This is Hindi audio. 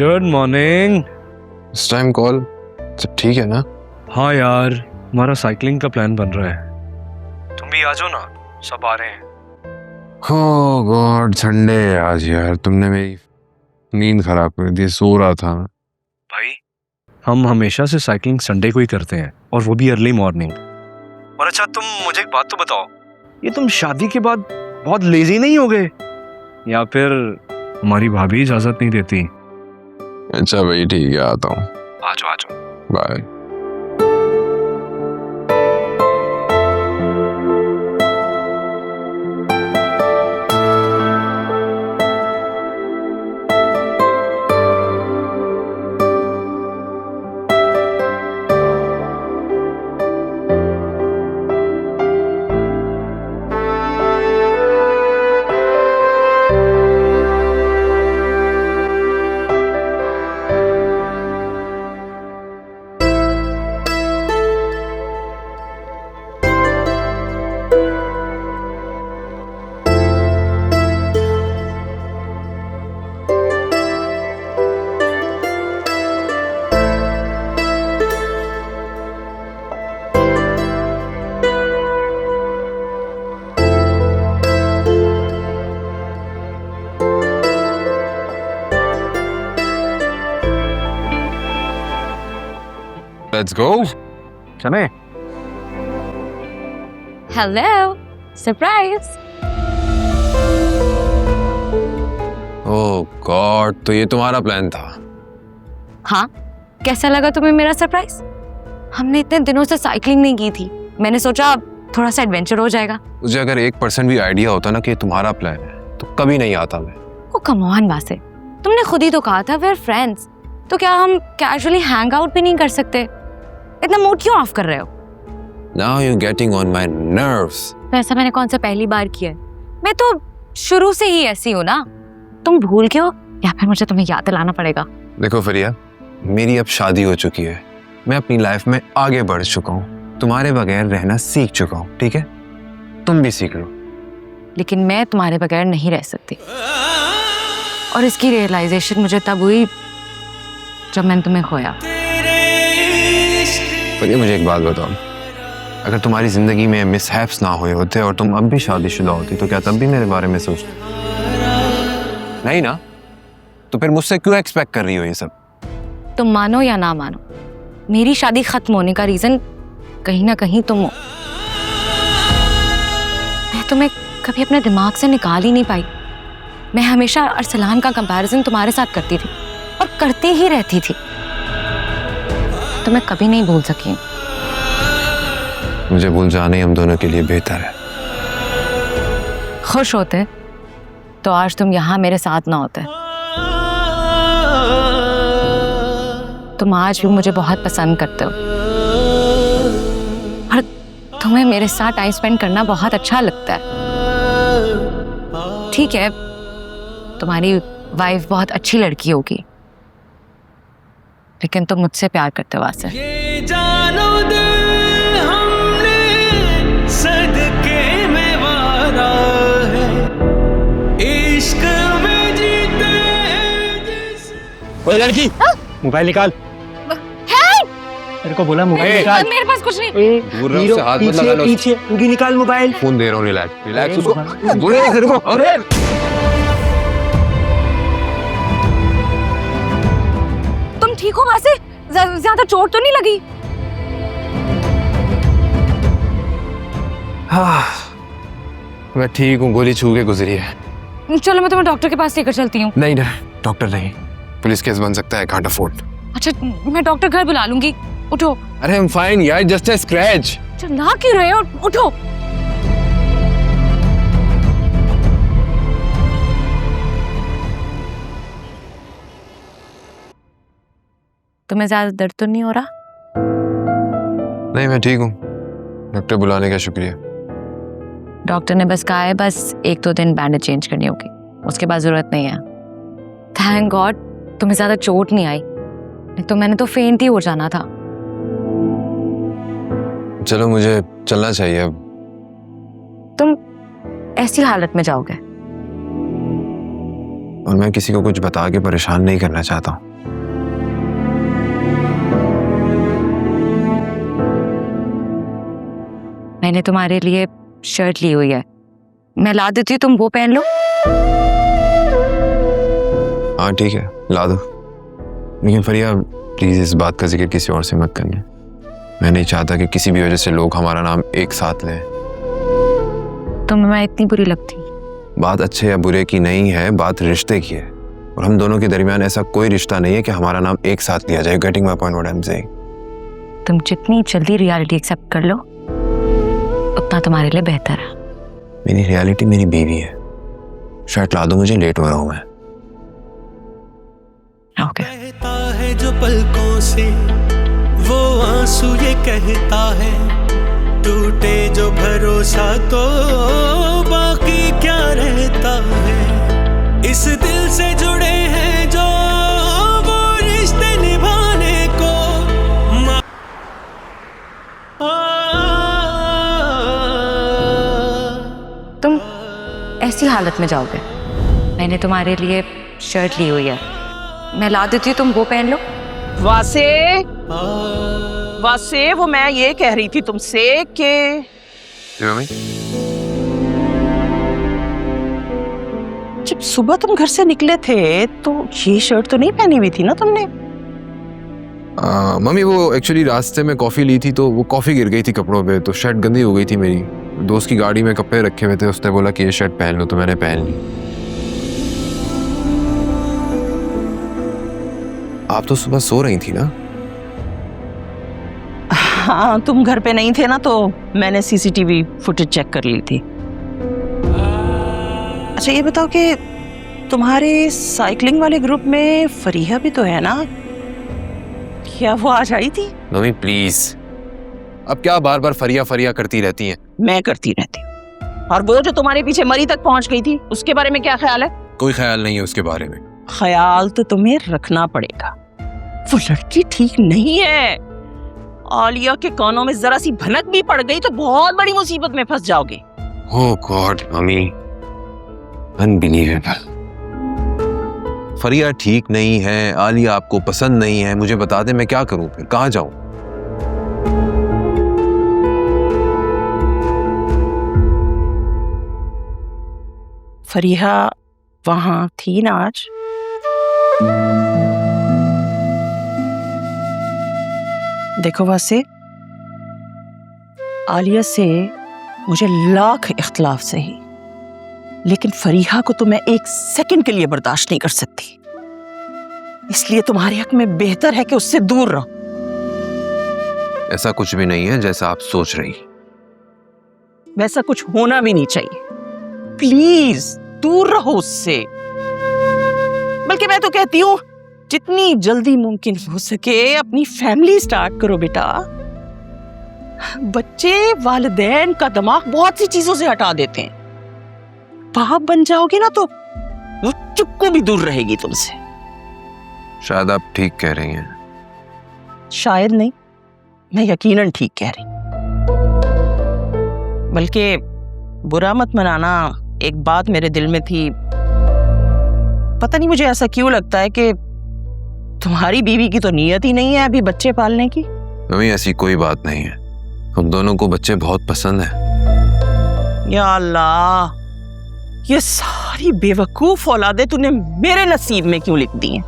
Good morning. इस टाइम कॉल सब ठीक है ना? हाँ यार, हमारा साइकिलिंग का प्लान बन रहा है, तुम भी आ जाओ ना, सब आ रहे हैं। ओह गॉड, संडे है आज यार। तुमने मेरी नींद खराब कर दी, सो रहा था। भाई हम हमेशा से साइकिलिंग संडे को ही करते हैं, और वो भी अर्ली मॉर्निंग। और अच्छा, तुम मुझे एक बात तो बताओ, ये तुम शादी के बाद बहुत लेजी नहीं हो गए, या फिर हमारी भाभी इजाजत नहीं देती? अच्छा भाई ठीक है, आता हूँ। आ जाओ आ जाओ। बाय। Let's go. चले। Hello, surprise. ओह गॉड, तो ये तुम्हारा प्लान था? हाँ, कैसा लगा तुम्हें मेरा सरप्राइज? हमने इतने दिनों से साइकिलिंग नहीं की थी, मैंने सोचा थोड़ा सा एडवेंचर हो जाएगा। मुझे अगर 1% भी आइडिया होता ना कि ये तुम्हारा प्लान है तो कभी नहीं आता मैं। ओ कम ऑन वासे, तुमने खुद ही तो कहा था वी आर फ्रेंड्स, तो क्या हम कैजुअली हैंग आउट भी नहीं कर सकते? इतना मूड क्यों ऑफ कर रहे हो? Now you're getting on my nerves. तो ऐसा मैंने कौन सा पहली बार किया है? मैं तो शुरू से ही ऐसी हूँ ना। तुम भूल गए हो या फिर मुझे तुम्हें याद दिलाना पड़ेगा? देखो फरिया, मेरी अब शादी हो चुकी है, मैं अपनी लाइफ में आगे बढ़ चुका हूँ, तुम्हारे बगैर रहना सीख चुका हूँ, ठीक है? तुम भी सीख लो। लेकिन मैं तुम्हारे बगैर नहीं रह सकती, और इसकी रियलाइजेशन मुझे तब हुई जब मैंने तुम्हें खोया। फरिया मुझे एक बात बताओ, अगर तुम्हारी जिंदगी में मिसहैप्स ना हुए होते और तुम अब भी शादीशुदा होती तो क्या तब भी मेरे बारे में सोचती? नहीं ना? तो फिर मुझसे क्यों एक्सपेक्ट कर रही हो ये सब? तुम मानो या ना मानो, मेरी शादी खत्म होने का रीजन कहीं ना कहीं तुम हो। मैं तुम्हें कभी अपने दिमाग से निकाल ही नहीं पाई। मैं हमेशा अरसलान का कंपैरिजन तुम्हारे साथ करती थी और करती ही रहती थी, तो मैं कभी नहीं भूल सकी। मुझे भूल जाना ही हम दोनों के लिए बेहतर है। खुश होते तो आज तुम यहाँ मेरे साथ ना होते। तुम आज भी मुझे बहुत पसंद करते हो और तुम्हें मेरे साथ टाइम स्पेंड करना बहुत अच्छा लगता है। ठीक है, तुम्हारी वाइफ बहुत अच्छी लड़की होगी, लेकिन तुम मुझसे प्यार करते हो वासे। ये जानो दिल हमने सदके में वादा है, इश्क में जीते जिस। ओए लड़की, मोबाइल निकाल। तेरे को बोला मोबाइल निकाल। मेरे पास कुछ नहीं। दूर रहो, उससे हाथ मत लगा लो। पीछे उनकी निकाल मोबाइल। फोन दे रहा हूँ, रिलैक्स उसको। बोले तेरे को। अरे तुम ठीक हो वासे? ज्यादा चोट तो नहीं लगी? हाँ, मैं ठीक हूँ, गोली छू के गुजरी है। चलो मैं तुम्हें डॉक्टर के पास लेकर चलती हूँ। नहीं ना, डॉक्टर नहीं, पुलिस केस बन सकता है, कांट अफोर्ड। अच्छा, मैं डॉक्टर घर बुला लूंगी, उठो। अरे I'm fine यार, just a scratch। चिल्ला क्यों रहे हो? उठो। तुम्हें ज्यादा दर्द तो नहीं हो रहा? नहीं मैं ठीक हूँ, डॉक्टर बुलाने का शुक्रिया। डॉक्टर ने बस कहा है बस 1-2 दिन बैंडेज चेंज करनी होगी, उसके बाद जरूरत नहीं है। थैंक गॉड तुम्हें ज्यादा चोट नहीं आई, नहीं तो मैंने तो फेंट ही हो जाना था। चलो मुझे चलना चाहिए अब। तुम ऐसी हालत में जाओगे? और मैं किसी को कुछ बता के परेशान नहीं करना चाहता हूँ। मैंने तुम्हारे लिए शर्ट ली हुई है, मैं ला देती हूँ, तुम वो पहन लो। हाँ ठीक है, ला दो। लेकिन फरिया प्लीज इस बात का जिक्र किसी और से मत करना। मैं नहीं चाहता कि किसी भी वजह से लोग हमारा नाम एक साथ लें। तुम्हें मैं इतनी बुरी लगती? बात अच्छे या बुरे की नहीं है, बात रिश्ते की है, और हम दोनों के दरमियान ऐसा कोई रिश्ता नहीं है कि हमारा नाम एक साथ लिया जाए। Getting my point what I am saying? तुम जितनी जल्दी रियलिटी एक्सेप्ट कर लो उतना तुम्हारे लिए बेहतर है। मेरी रियलिटी मेरी बीवी है। शर्ट ला दो मुझे, लेट हो रहा हूँ मैं। ओके। कहता है जो पलकों से वो आंसू ये कहता है, टूटे जो भरोसा तो बाकी क्या रहता है। इस दिल से जुड़े हैं जो वो रिश्ते निभाने को तुम ऐसी हालत में जाओगे? मैंने तुम्हारे लिए शर्ट ली हुई है, मैं ला देती हूँ, तुम वो पहन लो। वासे, वासे, वो मैं ये कह रही थी तुमसे कि मम्मी जब सुबह तुम घर से निकले थे तो ये शर्ट तो नहीं पहनी हुई थी ना तुमने? मम्मी वो एक्चुअली रास्ते में कॉफ़ी ली थी तो वो कॉफ़ी गिर गई थी कपड़ों पे, तो शर्ट गंदी हो गई थी मेरी। दोस्त की गाड़ी में कपड़े रखे हुए थे, उसने बोला कि ये शर्ट पहन लो, तो मैंने पहन ली। आप तो सुबह सो रही थी ना? हाँ, तुम घर पे नहीं थे ना तो मैंने सीसीटीवी फुटेज चेक कर ली थी। अच्छा ये बताओ कि तुम्हारे साइकिलिंग वाले ग्रुप में फरीहा भी तो है ना? क्या वो आज आई थी? मम्मी प्लीज, अब क्या बार बार फरिया फरिया करती रहती हैं? मैं करती रहती हूँ। और वो जो तुम्हारे पीछे मरी तक पहुंच गई थी, उसके बारे में क्या ख्याल है? कोई ख्याल नहीं है उसके बारे में। ख्याल तो तुम्हें रखना पड़ेगा। वो लड़की ठीक नहीं है। आलिया के कानों में जरा सी भनक भी पड़ गई तो बहुत बड़ी मुसीबत में फंस जाओगे। ओह गॉड मम्मी, अनबिलीवेबल। फरिया ठीक नहीं है, आलिया आपको पसंद नहीं है, मुझे बता दे मैं क्या करूं, फिर कहाँ जाऊं? फरीहा वहां थी ना आज? देखो वासे, आलिया से मुझे लाख इख्तलाफ सही, लेकिन फरीहा को तो मैं एक सेकंड के लिए बर्दाश्त नहीं कर सकती। इसलिए तुम्हारे हक में बेहतर है कि उससे दूर रहो। ऐसा कुछ भी नहीं है जैसा आप सोच रही। वैसा कुछ होना भी नहीं चाहिए। प्लीज दूर रहो उससे। बल्कि मैं तो कहती हूँ जितनी जल्दी मुमकिन हो सके अपनी फैमिली स्टार्ट करो बेटा। बच्चे वालिदैन का दिमाग बहुत सी चीजों से हटा देते हैं। बाप बन जाओगे ना तो वो चुप्पू भी दूर रहेगी तुमसे। शायद आप ठीक कह रही हैं। शायद नहीं, मैं यकीनन ठीक कह रही। बल्कि बुरा मत मनाना, एक बात मेरे दिल में थी। पता नहीं मुझे ऐसा क्यों लगता है कि तुम्हारी बीवी की तो नीयत ही नहीं है अभी बच्चे पालने की। मम्मी ऐसी कोई बात नहीं है, हम दोनों को बच्चे बहुत पसंद हैं। या अल्लाह, ये सारी बेवकूफ औलादे तूने मेरे नसीब में क्यों लिख दी हैं?